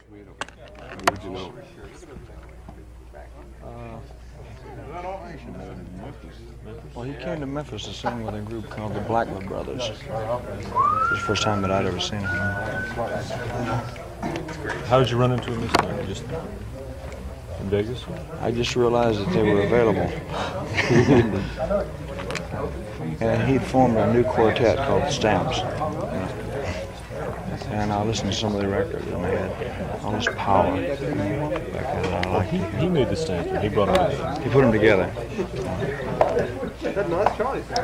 How would you know? Well, he came to Memphis to sing with a group called the Blackwood Brothers. It was the first time that I'd ever seen him. How did you run into him this time? Just in Vegas? I just realized that they were available. And he'd formed a new quartet called the Stamps. And I listened to some of the records, and they had all this power. He made the Stamps. He brought them together. He put them together.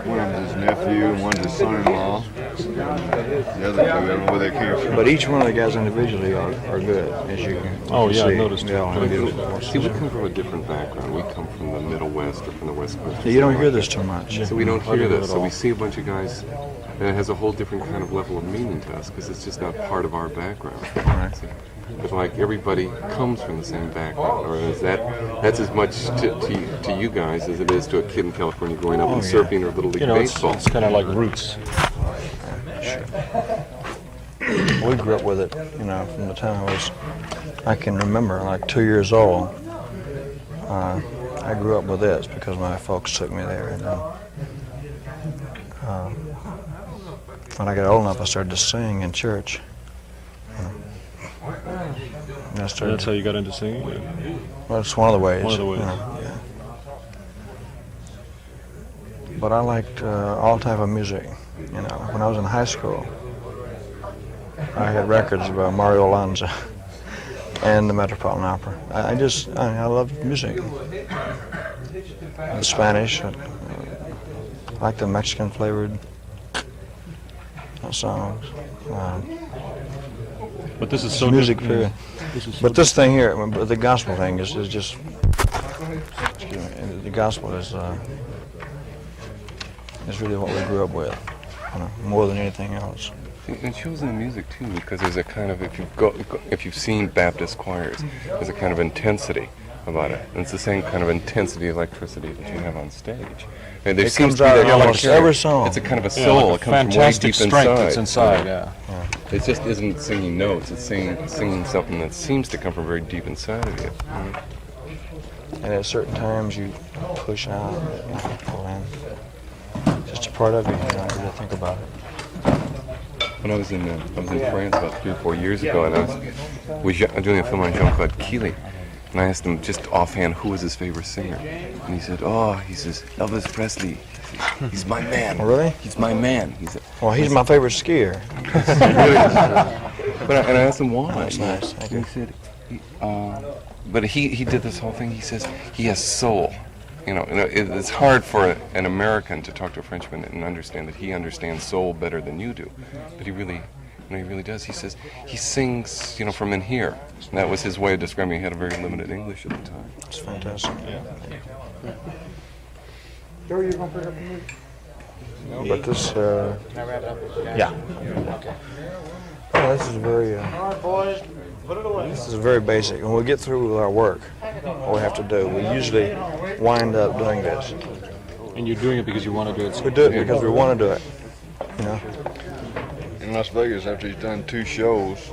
One of his nephew and one of his son-in-law. The other two, I don't know where they came from. But each one of the guys individually are good, as you can see. I noticed. See, we come from a different background. We come from the Middle West or from the West Coast. You don't hear this too much. So we don't hear this. So we see a bunch of guys, and it has a whole different kind of level of meaning to us because it's just not part of our background. Right. But like everybody comes from the same background, or is that's as much to you guys as it is to a kid in California growing up and surfing or Little League baseball. It's kind of like roots. We grew up with it, from the time I can remember, like 2 years old. I grew up with this because my folks took me there. And then, when I got old enough, I started to sing in church. And That's how you got into singing? Well, it's one of the ways. One of the ways. Yeah. But I liked all type of music. When I was in high school, I had records of Mario Lanza and the Metropolitan Opera. I loved music. The Spanish, I like the Mexican flavored songs. But this is so music different. But this thing here, the gospel thing is just. Excuse me. The gospel is really what we grew up with, more than anything else. It shows in the music too, because there's a kind of if you've seen Baptist choirs, there's a kind of intensity about it, and it's the same kind of intensity, electricity that you have on stage. And there seems to be that almost every song. It's a kind of a soul. Like it comes from way deep strength that's inside. Yeah. It just isn't singing notes. It's singing something that seems to come from very deep inside of you. And at certain times you push out, pull in. It's just a part of you. You don't really think about it. When I was in France about 3 or 4 years ago, and I was doing a film on Jean-Claude Keeley, and I asked him just offhand who was his favorite singer, and he said, Elvis Presley. He's my man. Oh, really? He's my man. He's my favorite skier. And I asked him why. That's nice. And he said, but he did this whole thing. He says he has soul. It's hard for an American to talk to a Frenchman and understand that he understands soul better than you do. But he really does. He says he sings, from in here. And that was his way of describing. He had a very limited English at the time. It's fantastic. Yeah. Joe, you gonna pick up the music? But this, Can I wrap it up? yeah. Okay. Well, this is very, All right, boys, put it away. this is very basic. When we get through with our work, what we have to do, we usually wind up doing this. And you're doing it because you want to do it. We do it because we want to do it. In Las Vegas, after he's done 2 shows,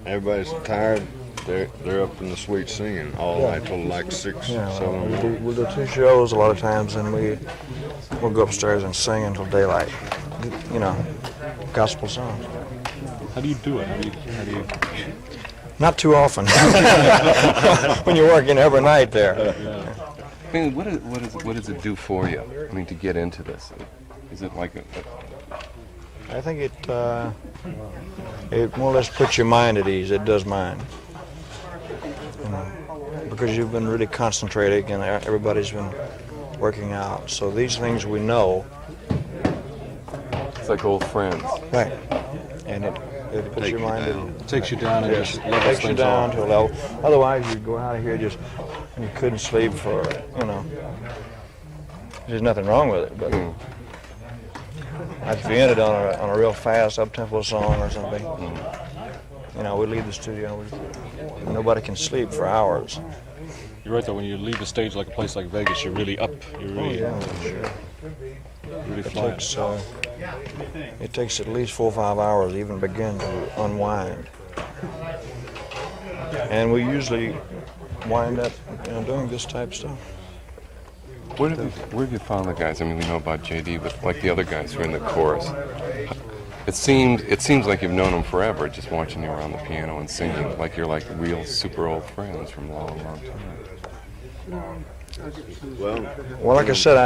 everybody's tired. They're up in the suite singing all night till like 6, 7. We'll do 2 shows a lot of times, and we'll go upstairs and sing until daylight. Gospel songs. How do you do it? How do you? Not too often. When you're working every night there. I mean, what does it do for you? I mean, to get into this, is it like I think it more or less puts your mind at ease. It does mine. Because you've been really concentrating and everybody's been working out. So these things we know. It's like old friends. Right. And it puts your mind at ease. It takes you down and just It levels takes you things down off. to a level. Otherwise, you'd go out of here and you couldn't sleep for, There's nothing wrong with it, but if you ended on a real fast up-tempo song or something, we leave the studio and nobody can sleep for hours. You're right though. When you leave the stage like a place like Vegas, you're really up. You're really, Sure. really flying. It takes at least 4 or 5 hours to even begin to unwind. And we usually wind up, doing this type stuff. Where have you found the guys? I mean, we know about JD, but like the other guys who are in the chorus. It seems like you've known them forever, just watching you around the piano and singing, like you're like real super old friends from a long, long time. Well, like I said,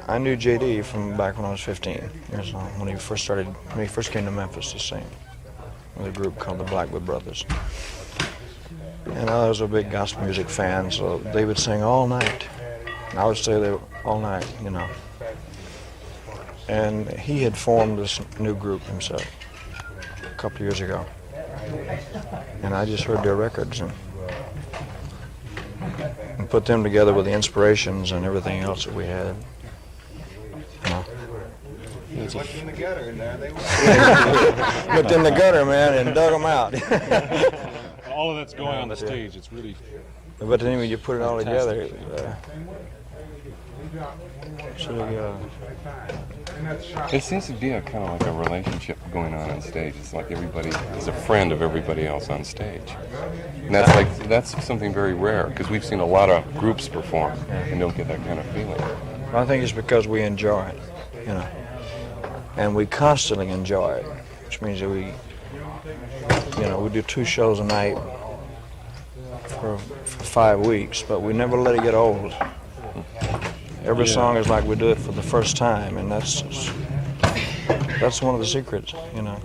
I knew JD from back when I was 15 years old, when he first came to Memphis to sing with a group called the Blackwood Brothers. And I was a big gospel music fan, so they would sing all night. And I would stay there all night, And he had formed this new group himself a couple of years ago. And I just heard their records and put them together with the inspirations and everything else that we had. Looked in the gutter in there. Looked in the gutter, man, and dug them out. All of that's going on the stage. It's really. But then when you put it all together, It seems to be a kind of like a relationship going on stage. It's like everybody is a friend of everybody else on stage. And that's something very rare, because we've seen a lot of groups perform and don't get that kind of feeling. I think it's because we enjoy it, and we constantly enjoy it, which means that we do 2 shows a night for 5 weeks, but we never let it get old. Every song is like we do it for the first time, and that's one of the secrets, Well,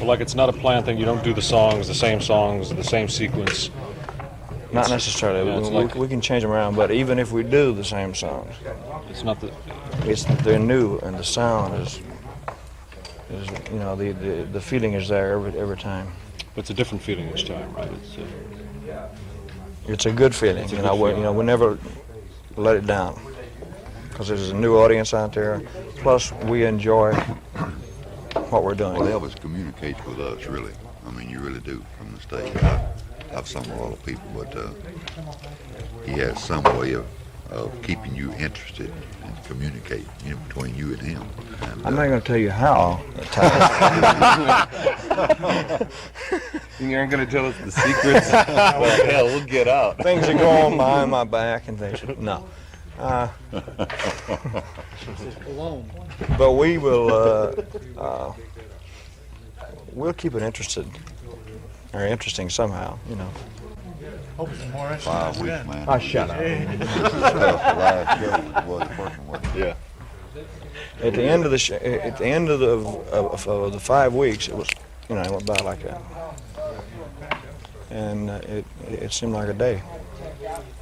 like it's not a planned thing. You don't do the same songs, the same sequence. Not necessarily. We can change them around, but even if we do the same songs, it's not the. They're new, and the sound is the feeling is there every time. It's a different feeling each time, right? It's a good feeling. We never let it down, because there's a new audience out there. Plus, we enjoy what we're doing. Well, Elvis communicates with us, really. I mean, you really do from the stage. I've sung with a lot of people, but he has some way of keeping you interested and communicate between you and him. And, I'm not going to tell you how at times. You aren't going to tell us the secrets? Well, hell, we'll get out. Things that go on behind my back and things. No. But we will. We'll keep it interesting somehow. Hope it's more interesting. 5 weeks, man. Oh, shut up. Last show was working with it. Yeah. At the end of the 5 weeks, it was, it went by like that, and it seemed like a day.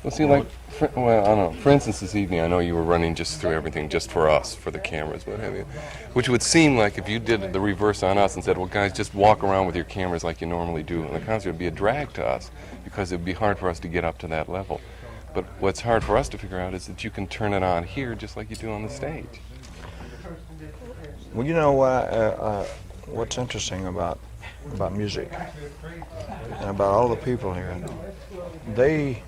Well, see, I don't know. For instance, this evening, I know you were running just through everything just for us, for the cameras, what have you. Which would seem like if you did the reverse on us and said, well, guys, just walk around with your cameras like you normally do, and the concert would be a drag to us, because it would be hard for us to get up to that level. But what's hard for us to figure out is that you can turn it on here just like you do on the stage. Well, what's interesting about music and about all the people here, they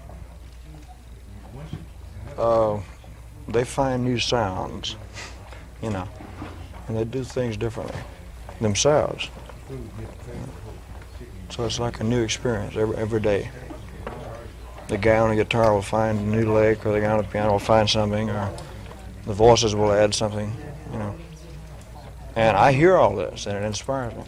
find new sounds, and they do things differently themselves. So it's like a new experience every day. The guy on the guitar will find a new lick, or the guy on the piano will find something, or the voices will add something, And I hear all this, and it inspires me.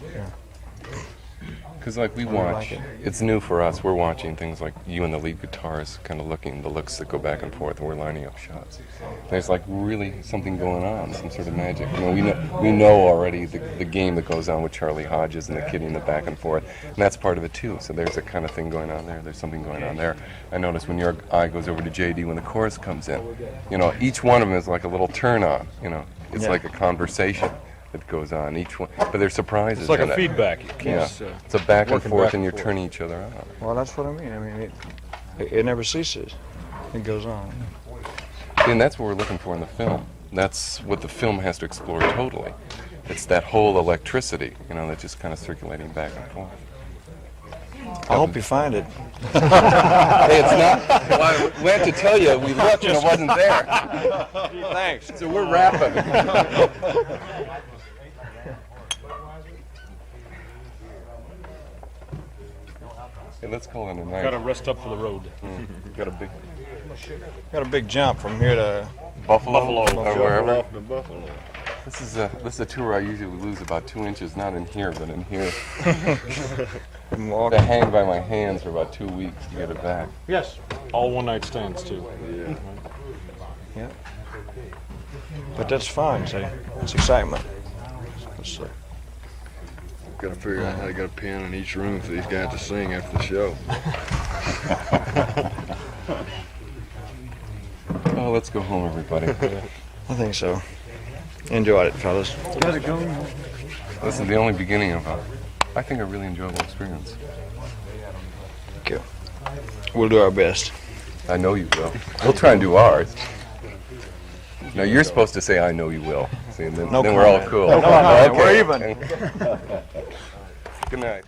Because we watch, it's new for us. We're watching things like you and the lead guitarist kind of looking, the looks that go back and forth, and we're lining up shots. There's really something going on, some sort of magic. We know already the game that goes on with Charlie Hodges and the kidding the back and forth, and that's part of it too. So there's a kind of thing going on there. There's something going on there. I notice when your eye goes over to JD when the chorus comes in, each one of them is like a little turn on. It's like a conversation that goes on each one, but there's surprises. It's like in a it. feedback. It's a back and forth, and you're turning each other on. Well, that's what I mean. It never ceases. It goes on. And that's what we're looking for in the film. That's what the film has to explore totally. It's that whole electricity, that's just kind of circulating back and forth. I hope you find it. Hey, it's not. Well, we have to tell you, we looked and it wasn't there. Thanks. So we're wrapping. Hey, let's call it a night. Got to rest up for the road. Got a big Got a big jump from here to Buffalo, or Shuffle wherever. off to Buffalo. This is a tour I usually lose about 2 inches, not in here, but in here. Milwaukee. I hang by my hands for about 2 weeks to get it back. Yes. All one-night stands, too. Yeah. But that's fun, see. It's excitement. It's, Got to figure out how to get a piano in each room for these guys to sing after the show. Oh, let's go home, everybody. I think so. Enjoyed it, fellas. This is the only beginning of I think, a really enjoyable experience. Thank you. We'll do our best. I know you will. We'll try and do ours. Now, you're supposed to say, I know you will. See, and then, No then we're all comment. cool. No comment. Okay. We're even. Good night.